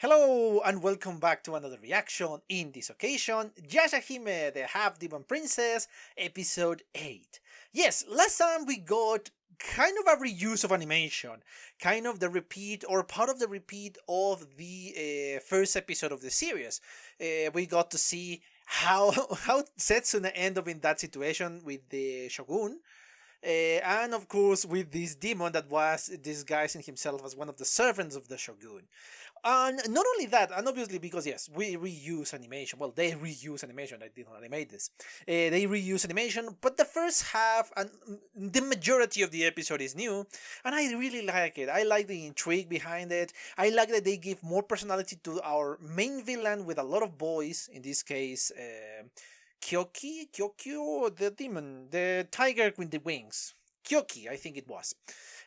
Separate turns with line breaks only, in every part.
Hello and welcome back to another reaction. In this occasion, Yashahime, the Half-Demon Princess, episode 8. Yes, last time we got kind of a reuse of animation, kind of the repeat or part of the repeat of the first episode of the series. We got to see how Setsuna ended up in that situation with the Shogun. And of course, with this demon that was disguising himself as one of the servants of the Shogun. And not only that, and obviously because yes, we reuse animation. Well, they reuse animation. I did not animate this. They reuse animation, but the first half and the majority of the episode is new, and I really like it. I like the intrigue behind it. I like that they give more personality to our main villain with a lot of voice. In this case, Kyokyo, the demon, the tiger with the wings. Kyuki, I think it was.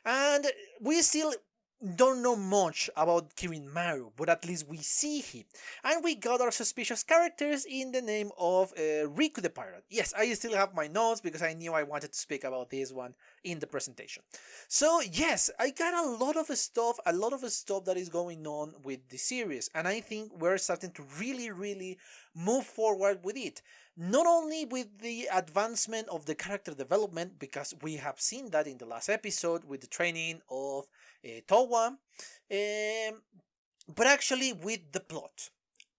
And we still don't know much about Kirinmaru, but at least we see him. And we got our suspicious characters in the name of Riku the Pirate. Yes, I still have my notes because I knew I wanted to speak about this one in the presentation. So yes, I got a lot of stuff that is going on with the series, and I think we're starting to really move forward with it. Not only with the advancement of the character development, because we have seen that in the last episode with the training of Towa, but actually with the plot.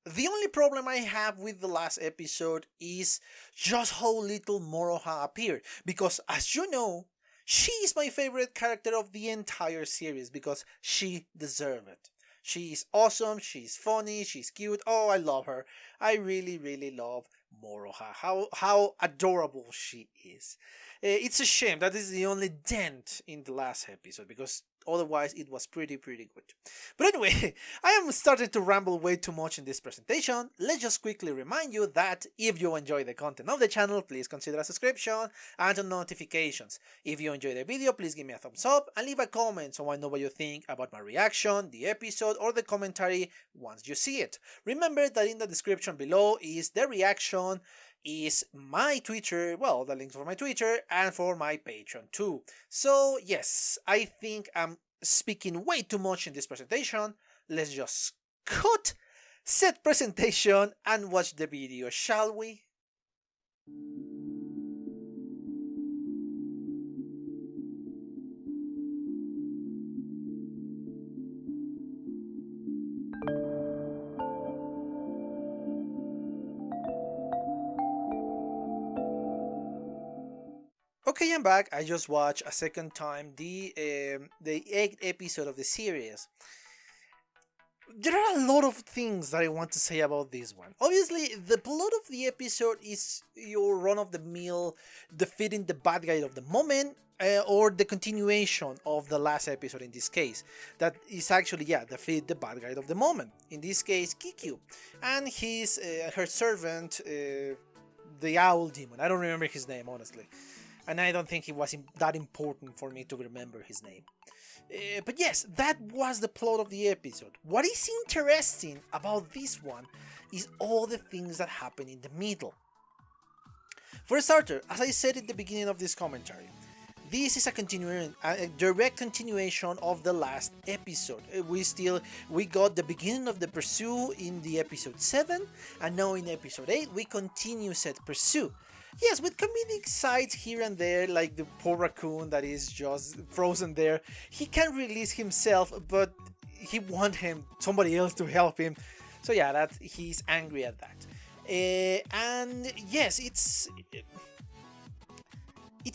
The only problem I have with the last episode is just how little Moroha appeared, because as you know, she is my favorite character of the entire series because she deserves it. She's awesome, she's funny, she's cute. Oh, I love her. I really love Moroha. How adorable she is. It's a shame that is the only dent in the last episode because otherwise it was pretty good. But anyway, I am starting to ramble way too much in this presentation. Let's just quickly remind you that if you enjoy the content of the channel, please consider a subscription and turn notifications. If you enjoy the video, please give me a thumbs up and leave a comment so I know what you think about my reaction, the episode, or the commentary once you see it. Remember that in the description below is the reaction, is my Twitter, well, the links for my Twitter and for my Patreon too. So yes, I think I'm speaking way too much in this presentation. Let's just cut, set presentation and watch the video, shall we? Okay, I'm back. I just watched a second time the 8th episode of the series. There are a lot of things that I want to say about this one. Obviously, the plot of the episode is your run-of-the-mill defeating the bad guy of the moment, or the continuation of the last episode in this case. That is actually, yeah, defeat the bad guy of the moment. In this case, Kikyu. And his, her servant, the owl demon. I don't remember his name, honestly. And I don't think it was that important for me to remember his name. But yes, that was the plot of the episode. What is interesting about this one is all the things that happen in the middle. For a starter, as I said at the beginning of this commentary, this is a direct continuation of the last episode. We got the beginning of the pursuit in the episode 7, and now in episode 8 we continue said pursuit. Yes, with comedic sides here and there, like the poor raccoon that is just frozen there. He can't release himself, but he wants somebody else to help him. So yeah, he's angry at that. And yes, it's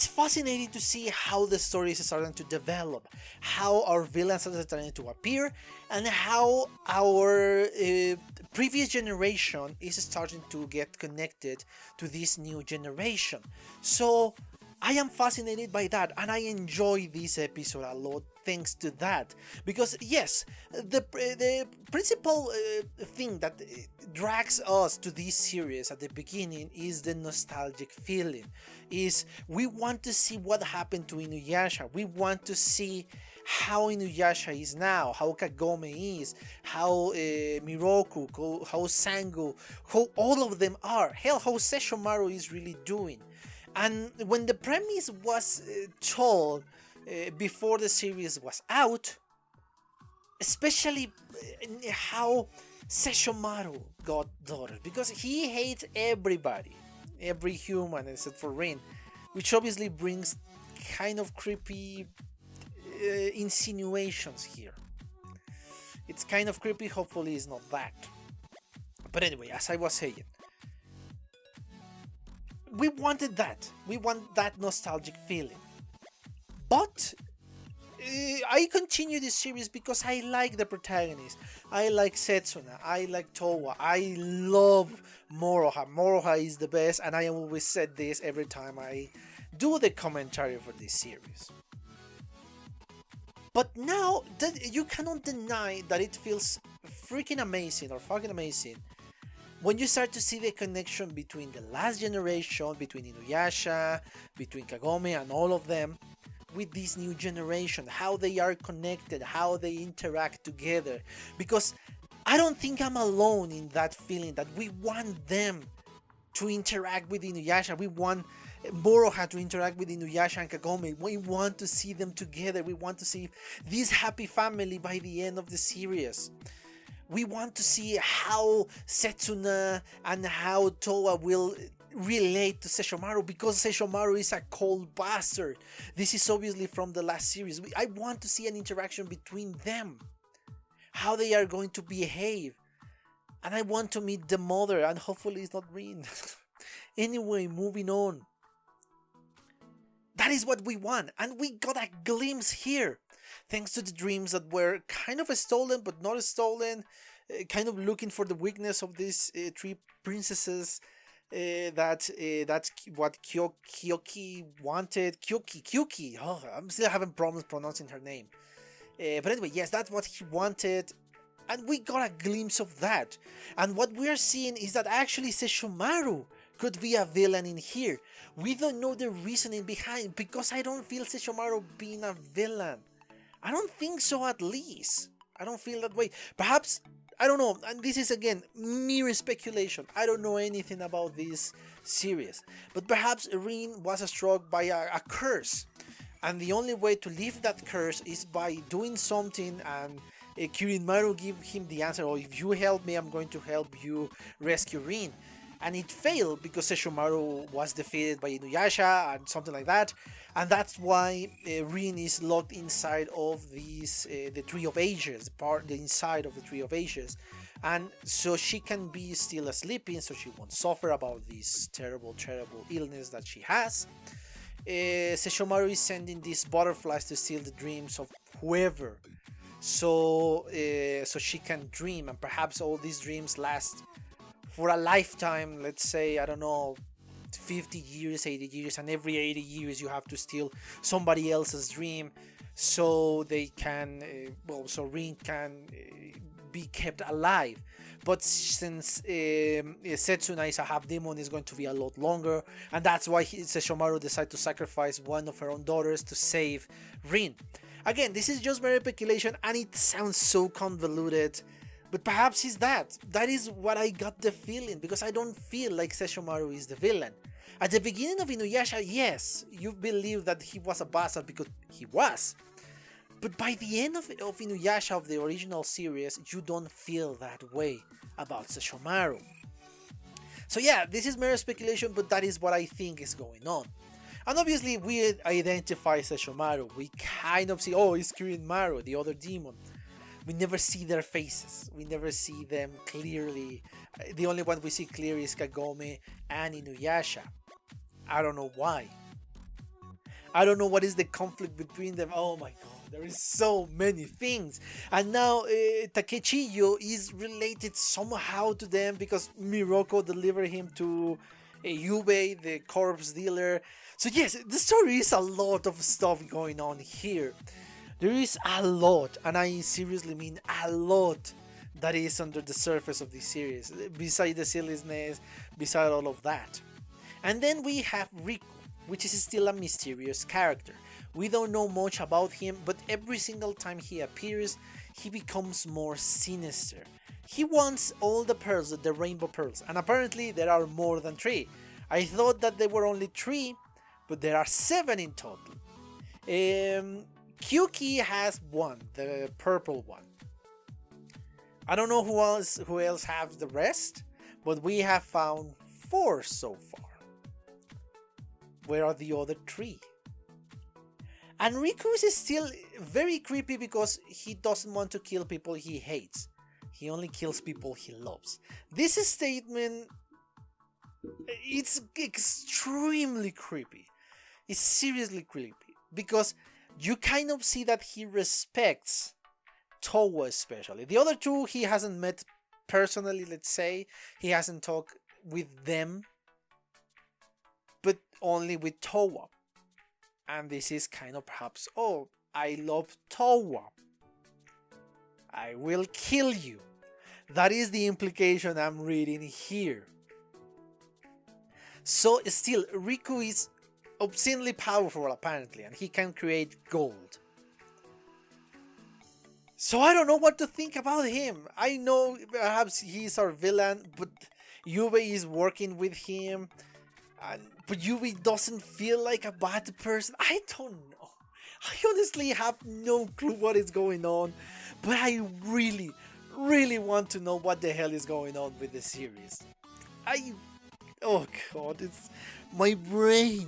fascinating to see how the story is starting to develop, how our villains are starting to appear, and how our previous generation is starting to get connected to this new generation. So I am fascinated by that, and I enjoy this episode a lot thanks to that. Because yes, the principal thing that drags us to this series at the beginning is the nostalgic feeling. Is we want to see what happened to Inuyasha. We want to see how Inuyasha is now, how Kagome is, how Miroku, how Sango, how all of them are. Hell, how Sesshomaru is really doing. And when the premise was told before the series was out, especially how Sesshomaru got daughters, because he hates everybody, every human except for Rin, which obviously brings kind of creepy insinuations here. It's kind of creepy, hopefully it's not that. But anyway, as I was saying, we wanted that. We want that nostalgic feeling. But I continue this series because I like the protagonist. I like Setsuna. I like Towa. I love Moroha. Moroha is the best, and I always said this every time I do the commentary for this series. But now, you cannot deny that it feels freaking amazing or fucking amazing when you start to see the connection between the last generation, between Inuyasha, between Kagome and all of them, with this new generation, how they are connected, how they interact together. Because I don't think I'm alone in that feeling that we want them to interact with Inuyasha. We want Moroha to interact with Inuyasha and Kagome. We want to see them together. We want to see this happy family by the end of the series. We want to see how Setsuna and how Towa will relate to Sesshomaru, because Sesshomaru is a cold bastard. This is obviously from the last series. I want to see an interaction between them, how they are going to behave, and I want to meet the mother, and hopefully it's not Rin. Anyway, moving on. That is what we want, and we got a glimpse here, thanks to the dreams that were kind of stolen but not stolen, kind of looking for the weakness of these three princesses. That's what Kyuki wanted. Kyuki. Oh, I'm still having problems pronouncing her name. But anyway, yes, that's what he wanted. And we got a glimpse of that. And what we're seeing is that actually Sesshomaru could be a villain in here. We don't know the reasoning behind, because I don't feel Sesshomaru being a villain. I don't think so, at least. I don't feel that way. Perhaps, I don't know, and this is again mere speculation. I don't know anything about this series. But perhaps Rin was struck by a curse. And the only way to lift that curse is by doing something, and Kirinmaru give him the answer, oh, if you help me, I'm going to help you rescue Rin. And it failed because Sesshomaru was defeated by Inuyasha and something like that. And that's why Rin is locked inside of these, the Tree of Ages, the inside of the Tree of Ages. And so she can be still sleeping, so she won't suffer about this terrible, terrible illness that she has. Sesshomaru is sending these butterflies to steal the dreams of whoever. So she can dream, and perhaps all these dreams last for a lifetime. Let's say, I don't know, 50 years, 80 years, and every 80 years you have to steal somebody else's dream, so they can, so Rin can be kept alive. But since Setsuna is a half demon, it's going to be a lot longer, and that's why Sesshomaru decided to sacrifice one of her own daughters to save Rin. Again, this is just very speculation, and it sounds so convoluted. But perhaps it's that. That is what I got the feeling, because I don't feel like Sesshomaru is the villain. At the beginning of Inuyasha, yes, you believe that he was a bastard because he was. But by the end of Inuyasha, of the original series, you don't feel that way about Sesshomaru. So yeah, this is mere speculation, but that is what I think is going on. And obviously we identify Sesshomaru. We kind of see, oh, it's Kirinmaru, the other demon. We never see their faces. We never see them clearly. The only one we see clearly is Kagome and Inuyasha. I don't know why. I don't know what is the conflict between them. Oh my god, there is so many things. And now Takechiyo is related somehow to them because Miroko delivered him to Yubei, the corpse dealer. So yes, the story is a lot of stuff going on here. There is a lot, and I seriously mean a lot, that is under the surface of this series, beside the silliness, beside all of that. And then we have Riku, which is still a mysterious character. We don't know much about him, but every single time he appears, he becomes more sinister. He wants all the pearls, the rainbow pearls, and apparently there are more than 3. I thought that there were only 3, but there are 7 in total. Kyuki has 1, the purple one. I don't know who else have the rest, but we have found 4 so far. Where are the other 3? And Riku is still very creepy because he doesn't want to kill people he hates. He only kills people he loves. This statement, it's extremely creepy. It's seriously creepy because you kind of see that he respects Towa especially. The other 2 he hasn't met personally, let's say. He hasn't talked with them, but only with Towa. And this is kind of perhaps, oh, I love Towa, I will kill you. That is the implication I'm reading here. So still, Riku is obscenely powerful apparently, and he can create gold. So I don't know what to think about him. I know perhaps he's our villain, but Yube is working with him. But Yube doesn't feel like a bad person. I don't know. I honestly have no clue what is going on. But I really, really want to know what the hell is going on with the series. Oh god, it's my brain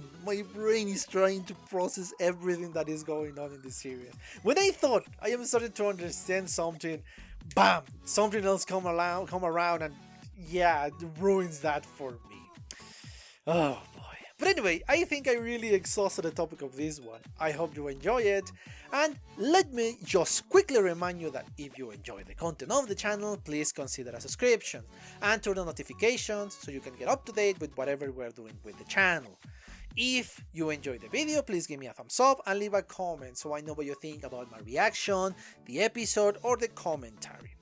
is trying to process everything that is going on in the series. When I thought I am starting to understand something, bam, something else come around and yeah, it ruins that for me. Oh boy. But anyway, I think I really exhausted the topic of this one. I hope you enjoy it, and let me just quickly remind you that if you enjoy the content of the channel, please consider a subscription and turn on notifications so you can get up to date with whatever we're doing with the channel. If you enjoyed the video, please give me a thumbs up and leave a comment so I know what you think about my reaction, the episode, or the commentary.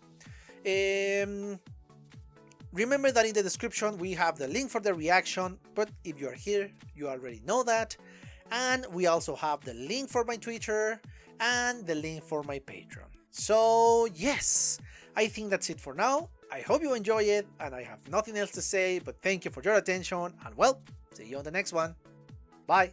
Remember that in the description we have the link for the reaction, but if you are here, you already know that. And we also have the link for my Twitter and the link for my Patreon. So yes, I think that's it for now. I hope you enjoy it, and I have nothing else to say, but thank you for your attention, and well, see you on the next one. Bye!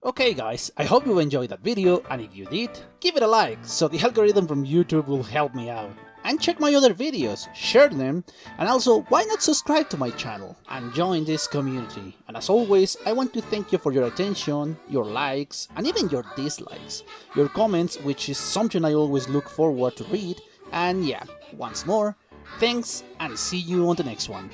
Okay guys, I hope you enjoyed that video, and if you did, give it a like, so the algorithm from YouTube will help me out. And check my other videos, share them, and also why not subscribe to my channel and join this community. And as always, I want to thank you for your attention, your likes, and even your dislikes, your comments, which is something I always look forward to read. And yeah, once more, thanks and see you on the next one.